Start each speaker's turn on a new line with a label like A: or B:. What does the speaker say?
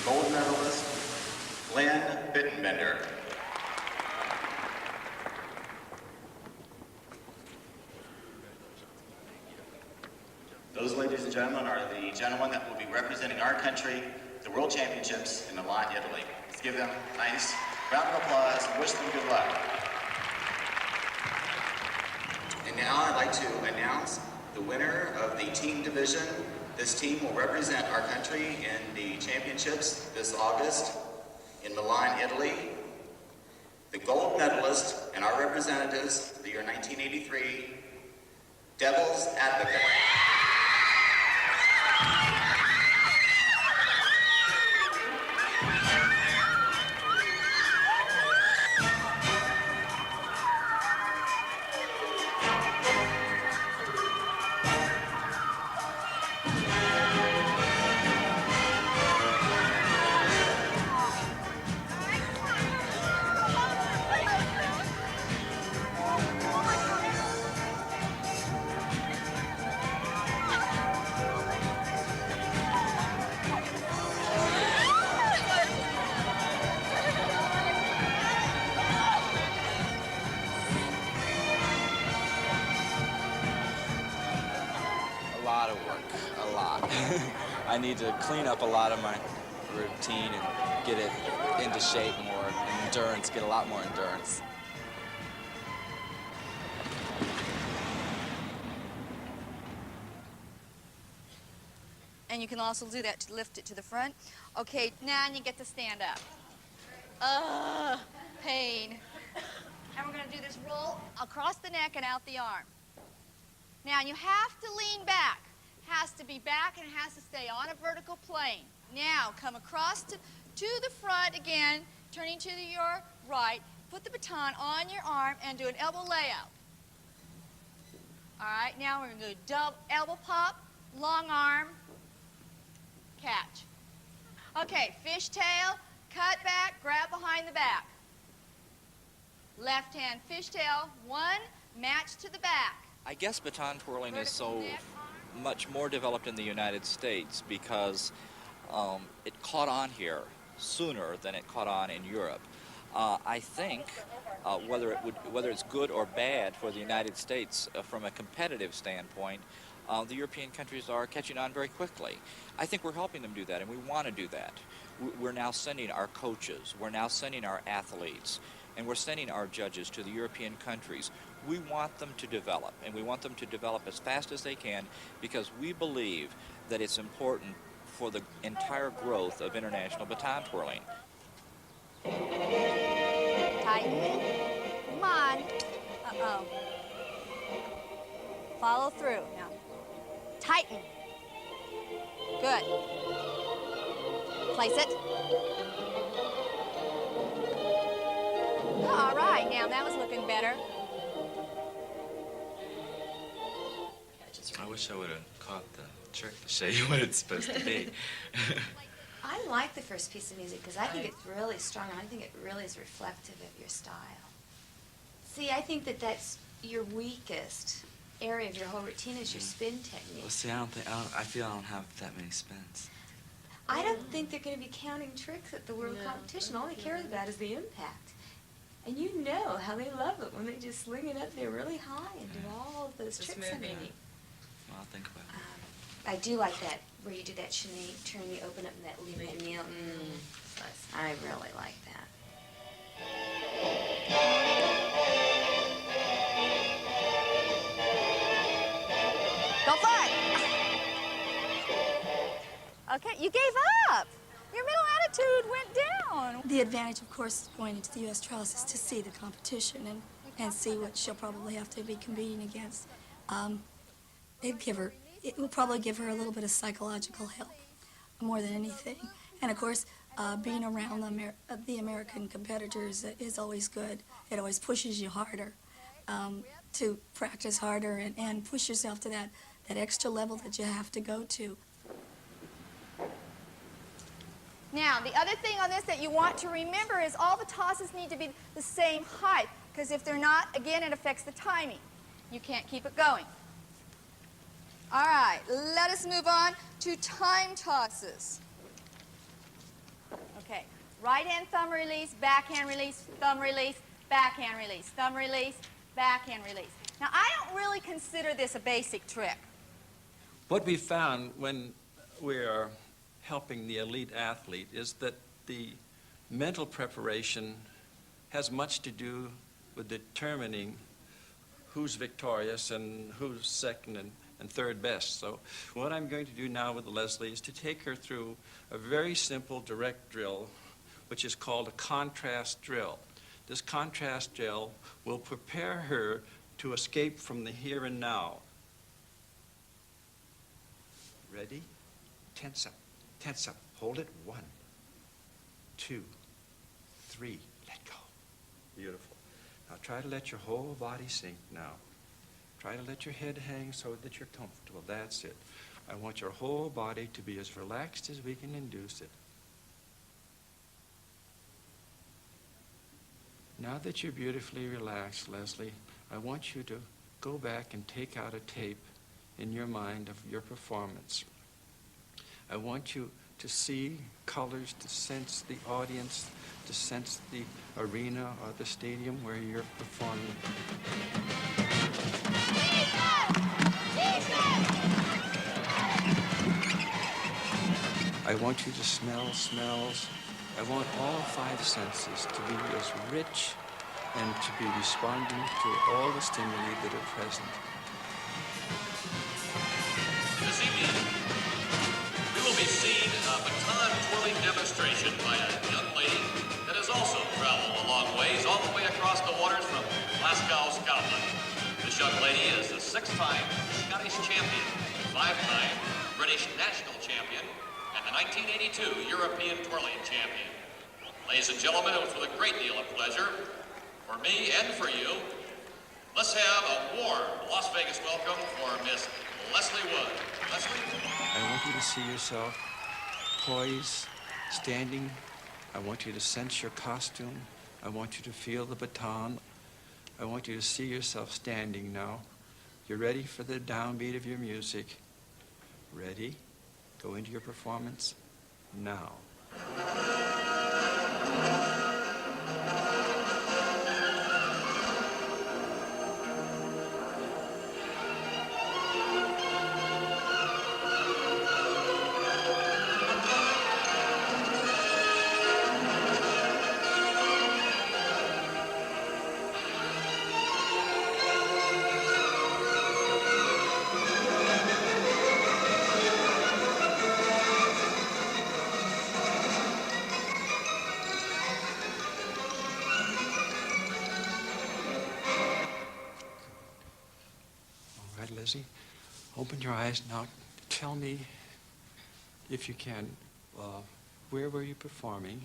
A: gold medalist, Bittenbender. Those, ladies and gentlemen, are the gentlemen that will be representing our country at the World Championships in Milan, Italy. Let's give them a nice round of applause and wish them good luck. And now I'd like to announce the winner of the team division. This team will represent our country in the championships this August in Milan, Italy. The gold medalist and our representatives, the year 1983, Devil's Advocate.
B: I need to clean up a lot of my routine and get it into shape more, and endurance, get a lot more endurance.
C: And you can also do that to lift it to the front. Okay, now you get to stand up. Pain. And we're gonna do this roll across the neck and out the arm. Now you have to lean back. Has to be back and it has to stay on a vertical plane. Now come across to the front again, turning to your right. Put the baton on your arm and do an elbow layout. All right, now we're gonna do double elbow pop, long arm, catch. Okay, fishtail, cut back, grab behind the back. Left hand fishtail, one, match to the back.
B: I guess baton twirling is so much more developed in the United States because it caught on here sooner than it caught on in Europe. I think whether it's good or bad for the United States from a competitive standpoint, the European countries are catching on very quickly. I think we're helping them do that, and we want to do that. We're now sending our coaches, we're now sending our athletes, and we're sending our judges to the European countries. We want them to develop, and we want them to develop as fast as they can because we believe that it's important for the entire growth of international baton twirling.
C: Tighten. Come on. Uh-oh. Follow through. Now, tighten. Good. Place it. All right, now that was looking better.
D: I wish I would have caught the trick to show you what it's supposed to be.
E: I like the first piece of music because I think it's really strong and I think it really is reflective of your style. See, I think that that's your weakest area of your whole routine is your spin technique.
D: Well, see, I feel I don't have that many spins.
E: I don't think they're going to be counting tricks at the world competition. All they care about is the impact. And you know how they love it when they just sling it up there really high and do all of those tricks underneath.
D: Well, I'll think about it.
E: I do like that, where you do that chenille turn, you open up that leap kneel. I really like that.
C: Go for it. Okay, you gave up. Your mental attitude went down.
F: The advantage, of course, going into the U.S. trials is to see the competition and see what she'll probably have to be competing against. It will probably give her a little bit of psychological help, more than anything. And of course, being around the American competitors is always good. It always pushes you harder to practice harder and push yourself to that extra level that you have to go to.
C: Now, the other thing on this that you want to remember is all the tosses need to be the same height, because if they're not, again, it affects the timing. You can't keep it going. All right, let us move on to time tosses. Right hand thumb release, backhand release, thumb release, backhand release, thumb release, backhand release. Now, I don't really consider this a basic trick.
G: What we found when we are helping the elite athlete is that the mental preparation has much to do with determining who's victorious and who's second and third best. So what I'm going to do now with Lesley is to take her through a very simple direct drill, which is called a contrast drill. This contrast drill will prepare her to escape from the here and now. Ready? Tense up, hold it. 1, 2, 3, let go. Beautiful. Now try to let your whole body sink now. Try to let your head hang so that you're comfortable. That's it. I want your whole body to be as relaxed as we can induce it. Now that you're beautifully relaxed, Lesley, I want you to go back and take out a tape in your mind of your performance. I want you to see colors, to sense the audience, to sense the arena or the stadium where you're performing. I want you to smell smells. I want all 5 senses to be as rich and to be responding to all the stimuli that are present.
H: This evening, we will be seeing a baton twirling demonstration by a young lady that has also traveled a long ways, all the way across the waters from Glasgow, Scotland. This young lady is the 6-time Scottish champion, 5-time British national champion, and the 1982 European twirling champion. Ladies and gentlemen, it was with a great deal of pleasure for me and for you. Let's have a warm Las Vegas welcome for Miss Lesley Wood. Lesley?
G: I want you to see yourself poised, standing. I want you to sense your costume. I want you to feel the baton. I want you to see yourself standing now. You're ready for the downbeat of your music. Ready? Go into your performance now. Lizzie, open your eyes now. Tell me, if you can, where were you performing?